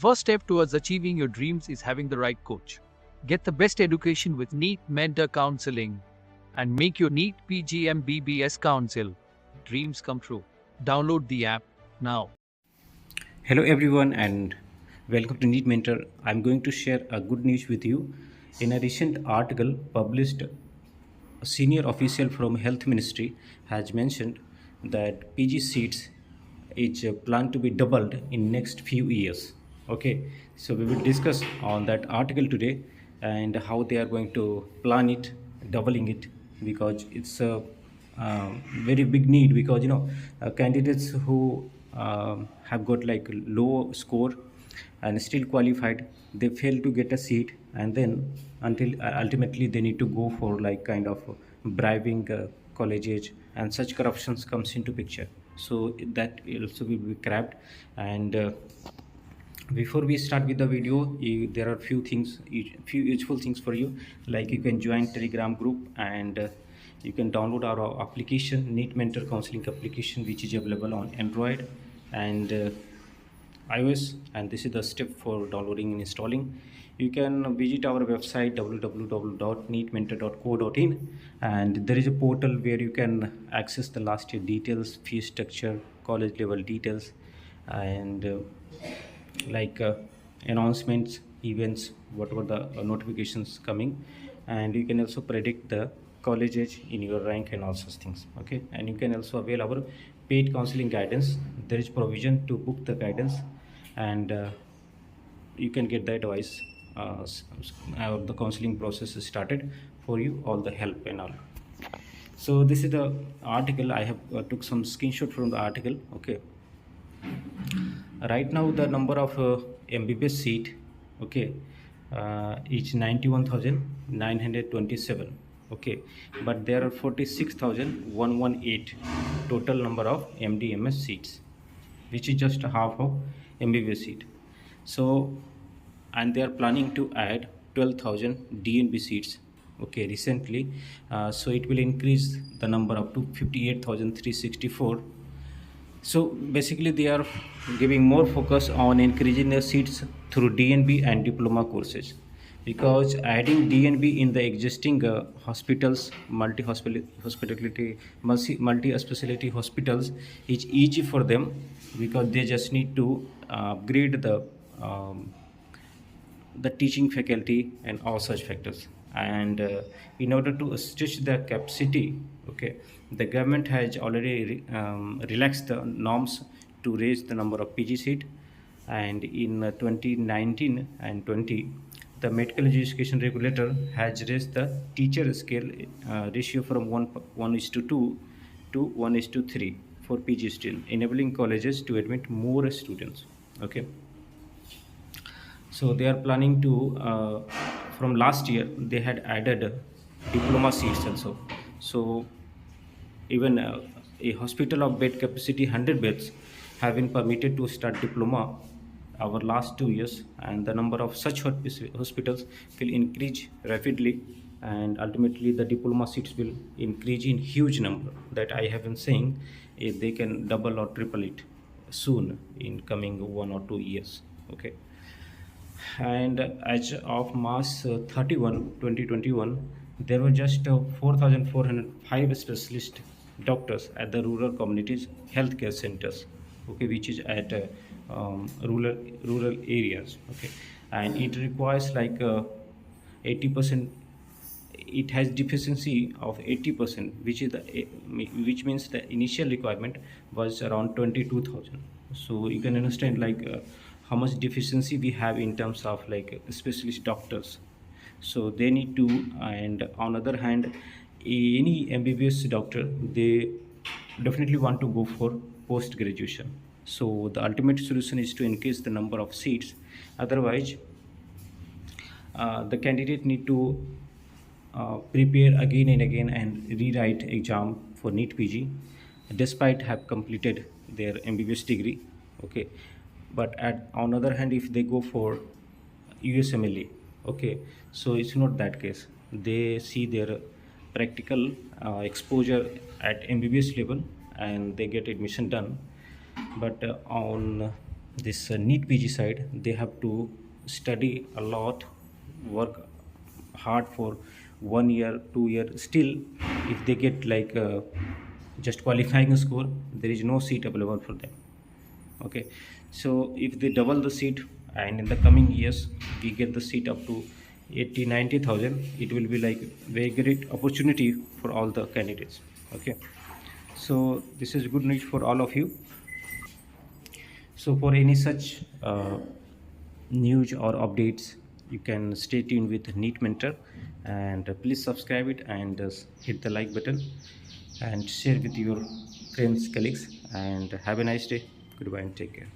first step towards achieving your dreams is having the right coach. Get the best education with NEET Mentor Counseling and make your NEET PG MBBS Council dreams come true. Download the app now. Hello everyone and welcome to NEET Mentor. I'm going to share a good news with you. In a recent article published, a senior official from Health Ministry has mentioned that PG seats is planned to be doubled in next few years. Okay, so we will discuss on that article today and how they are going to plan it, doubling it, because it's a very big need, because candidates who have got like low score and still qualified, they fail to get a seat, and then until ultimately they need to go for like kind of bribing colleges, and such corruptions comes into picture. So that also will be crabbed. And before we start with the video, there are few useful things for you, like you can join Telegram group, and you can download our application, NEET Mentor Counseling application, which is available on Android and iOS, and this is the step for downloading and installing. You can visit our website www.neetmentor.co.in, and there is a portal where you can access the last year details, fee structure, college level details, and announcements, events, whatever the notifications coming, and you can also predict the college age in your rank and all such things. Okay, and you can also avail our paid counseling guidance. There is provision to book the guidance, and you can get the advice. The counseling process is started for you, all the help and all. So this is the article. I have took some screenshot from the article. Okay, right now the number of MBBS seat, okay, is 91,927. Okay, but there are 46,118 total number of MDMS seats, which is just half of MBBS seat. So, and they are planning to add 12,000 DNB seats, okay, recently. So it will increase the number up to 58,364. So basically they are giving more focus on increasing the seats through DNB and diploma courses, because adding DNB in the existing hospitals, multi-specialty hospitals is easy for them, because they just need to upgrade the teaching faculty and all such factors. And in order to stretch the capacity, okay, the government has already relaxed the norms to raise the number of PG seat. And in 2019 and 20, the medical education regulator has raised the teacher scale ratio from 1:2 to 1:3 for PG students, enabling colleges to admit more students. Okay, so they are planning to from last year they had added diploma seats also. So even a hospital of bed capacity 100 beds have been permitted to start diploma our last 2 years, and the number of such hospitals will increase rapidly, and ultimately the diploma seats will increase in huge number, that I have been saying. If they can double or triple it soon in coming 1 or 2 years. Okay, and as of March 31, 2021, there were just 4,405 specialist doctors at the rural communities healthcare centers, okay, which is at rural areas. Okay, and it requires like 80%. It has deficiency of 80%, which is which means the initial requirement was around 22,000. So you can understand like how much deficiency we have in terms of like specialist doctors. So they need to, and on other hand, any MBBS doctor, they definitely want to go for post graduation. So the ultimate solution is to increase the number of seats. Otherwise the candidate need to prepare again and again and rewrite exam for NEET PG, despite have completed their MBBS degree. Okay, but on other hand, if they go for USMLE, okay, so it's not that case. They see their practical exposure at MBBS level, and they get admission done. But on this NEET PG side, they have to study a lot, work hard for 1 year, 2 year. Still, if they get like just qualifying score, there is no seat available for them. Okay, so if they double the seat, and in the coming years we get the seat up to 80-90,000, it will be like very great opportunity for all the candidates. Okay, so this is good news for all of you. So for any such news or updates, you can stay tuned with Neat Mentor, and please subscribe it, and hit the like button and share with your friends, colleagues, and have a nice day. Goodbye and take care.